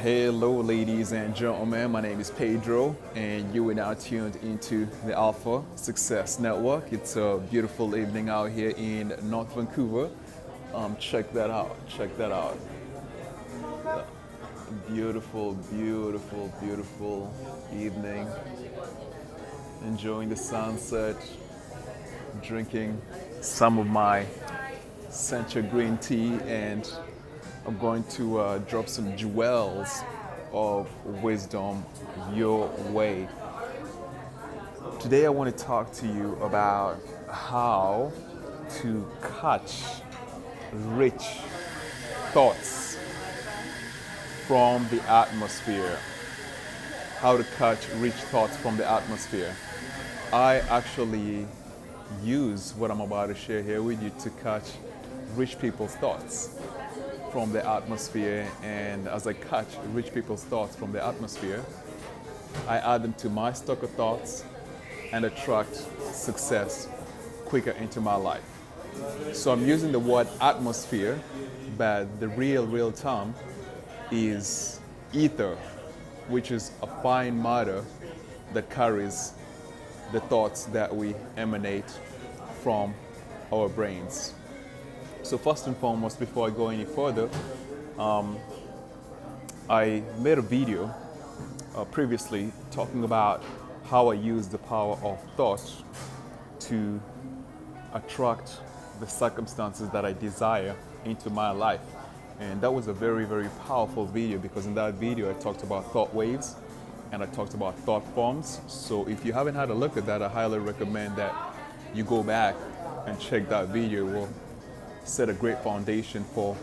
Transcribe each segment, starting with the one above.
Hello, ladies and gentlemen. My name is Pedro, and you are now tuned into the Alpha Success Network. It's a beautiful evening out here in North Vancouver. Check that out. Check that out. Beautiful, beautiful, beautiful evening. Enjoying the sunset, drinking some of my Sencha green tea, and I'm going to drop some jewels of wisdom your way. Today, I want to talk to you about how to catch rich thoughts from the atmosphere. How to catch rich thoughts from the atmosphere. I actually use what I'm about to share here with you to catch rich people's thoughts from the atmosphere, and as I catch rich people's thoughts from the atmosphere, I add them to my stock of thoughts and attract success quicker into my life. So I'm using the word atmosphere, but the real term is ether, which is a fine matter that carries the thoughts that we emanate from our brains. So first and foremost, before I go any further, I made a video previously talking about how I use the power of thought to attract the circumstances that I desire into my life. And that was a very powerful video, because in that video I talked about thought waves and I talked about thought forms. So if you haven't had a look at that, I highly recommend that you go back and check that video. It will set a great foundation for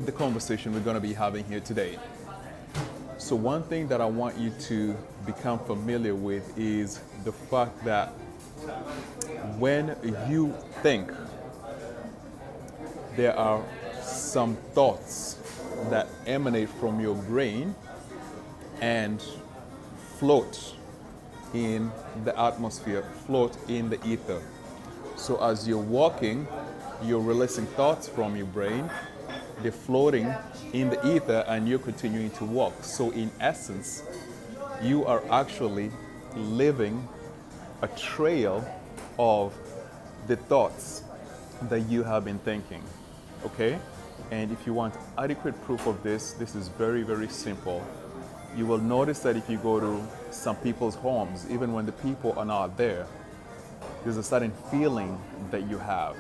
the conversation we're going to be having here today. So one thing that I want you to become familiar with is the fact that when you think, there are some thoughts that emanate from your brain and float in the atmosphere, float in the ether. So as you're walking, you're releasing thoughts from your brain, they're floating in the ether, and you're continuing to walk. So in essence, you are actually living a trail of the thoughts that you have been thinking, okay? And if you want adequate proof of this, this is very simple. You will notice that if you go to some people's homes, even when the people are not there, there's a certain feeling that you have.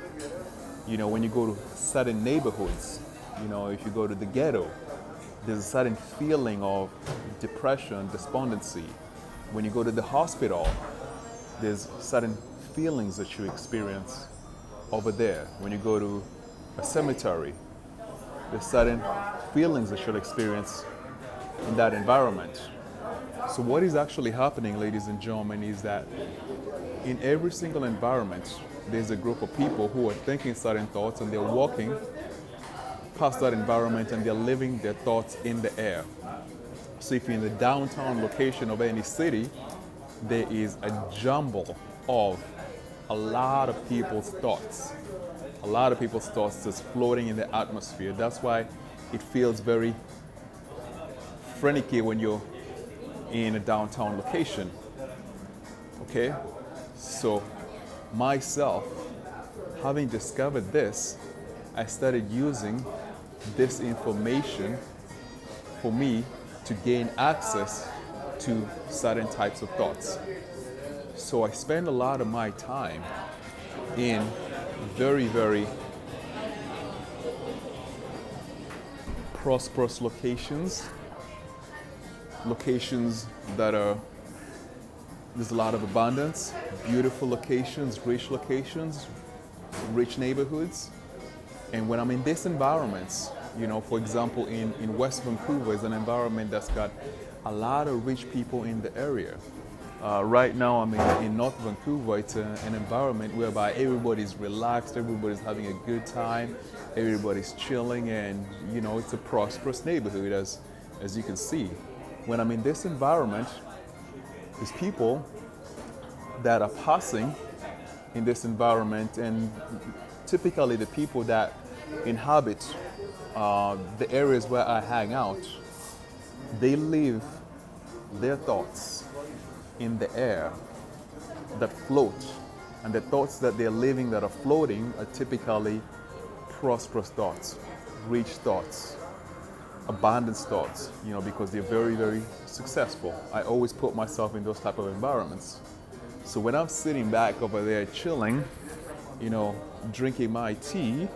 You know, when you go to certain neighborhoods, you know, if you go to the ghetto, there's a certain feeling of depression, despondency. When you go to the hospital, there's certain feelings that you experience over there. When you go to a cemetery, there's certain feelings that you'll experience in that environment. So what is actually happening, ladies and gentlemen, is that in every single environment, there's a group of people who are thinking certain thoughts, and they're walking past that environment and they're living their thoughts in the air. So if you're in the downtown location of any city, there is a jumble of a lot of people's thoughts. A lot of people's thoughts just floating in the atmosphere. That's why it feels very freaky when you're in a downtown location. Okay? So myself, having discovered this, I started using this information for me to gain access to certain types of thoughts. So I spend a lot of my time in very prosperous locations that are, there's a lot of abundance, beautiful locations, rich neighborhoods. And when I'm in these environments, you know, for example, in West Vancouver is an environment that's got a lot of rich people in the area. Right now I'm in North Vancouver. It's an environment whereby everybody's relaxed, everybody's having a good time, everybody's chilling, and you know, it's a prosperous neighborhood as you can see. When I'm in this environment, there's people that are passing in this environment, and typically the people that inhabit the areas where I hang out, They leave their thoughts in the air that float. And the thoughts that they're living that are floating are typically prosperous thoughts, rich thoughts, abundance thoughts, because they're very, very successful. I always put myself in those type of environments. So when I'm sitting back over there chilling, drinking my tea,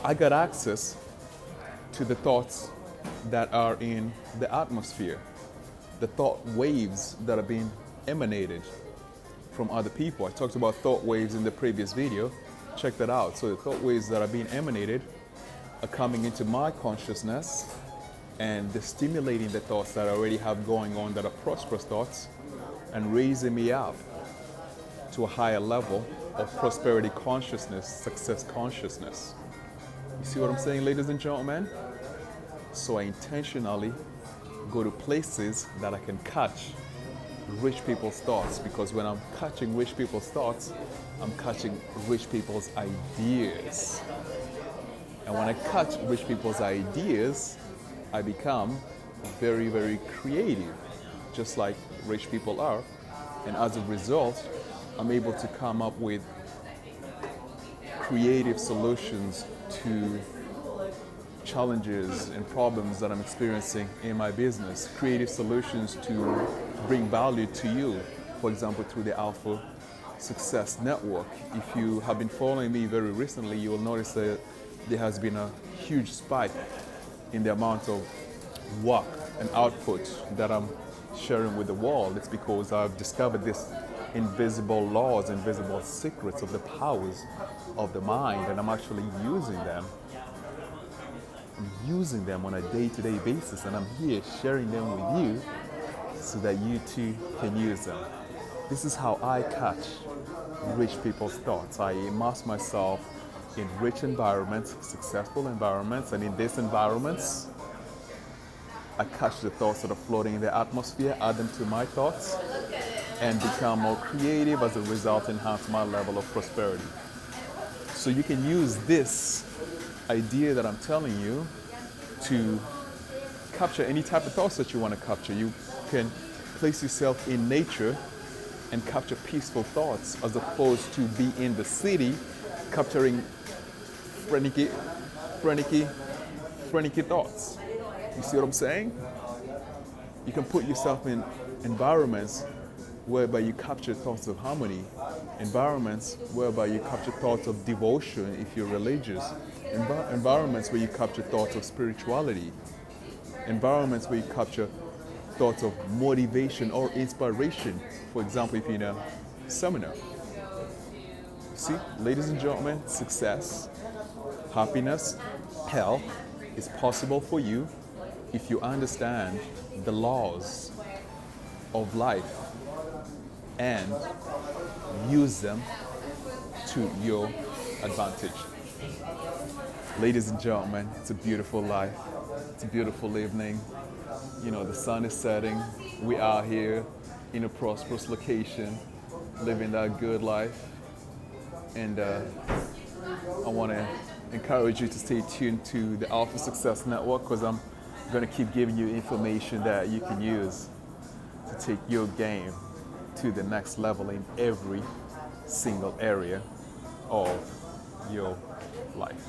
I got access to the thoughts that are in the atmosphere, the thought waves that are being emanated from other people. I talked about thought waves in the previous video. Check that out. So the thought waves that are being emanated are coming into my consciousness, and they're stimulating the thoughts that I already have going on that are prosperous thoughts, and raising me up to a higher level of prosperity consciousness, success consciousness. You see what I'm saying, ladies and gentlemen? So I intentionally go to places that I can catch rich people's thoughts, because when I'm catching rich people's thoughts, I'm catching rich people's ideas. And when I catch rich people's ideas, I become very, very creative, just like rich people are. And as a result, I'm able to come up with creative solutions to challenges and problems that I'm experiencing in my business, creative solutions to bring value to you, for example, through the Alpha Success Network. If you have been following me very recently, you will notice that there has been a huge spike in the amount of work and output that I'm sharing with the world. It's because I've discovered this invisible laws, invisible secrets of the powers of the mind, and I'm actually using them. I'm using them on a day-to-day basis, and I'm here sharing them with you so that you too can use them. This is how I catch rich people's thoughts. I immerse myself in rich environments, successful environments, and in these environments, I catch the thoughts that are floating in the atmosphere, add them to my thoughts, and become more creative. As a result, enhance my level of prosperity. So you can use this idea that I'm telling you to capture any type of thoughts that you want to capture. You can place yourself in nature and capture peaceful thoughts, as opposed to be in the city capturing freaky thoughts. You see what I'm saying? You can put yourself in environments whereby you capture thoughts of harmony, environments whereby you capture thoughts of devotion if you're religious, environments where you capture thoughts of spirituality, environments where you capture thoughts of motivation or inspiration. For example, if you're in a seminar. See, ladies and gentlemen, success, happiness, health is possible for you if you understand the laws of life and use them to your advantage. Ladies and gentlemen, it's a beautiful life. It's a beautiful evening. The sun is setting. We are here in a prosperous location, living that good life. And I want to encourage you to stay tuned to the Alpha Success Network, because I'm going to keep giving you information that you can use to take your game to the next level in every single area of your life.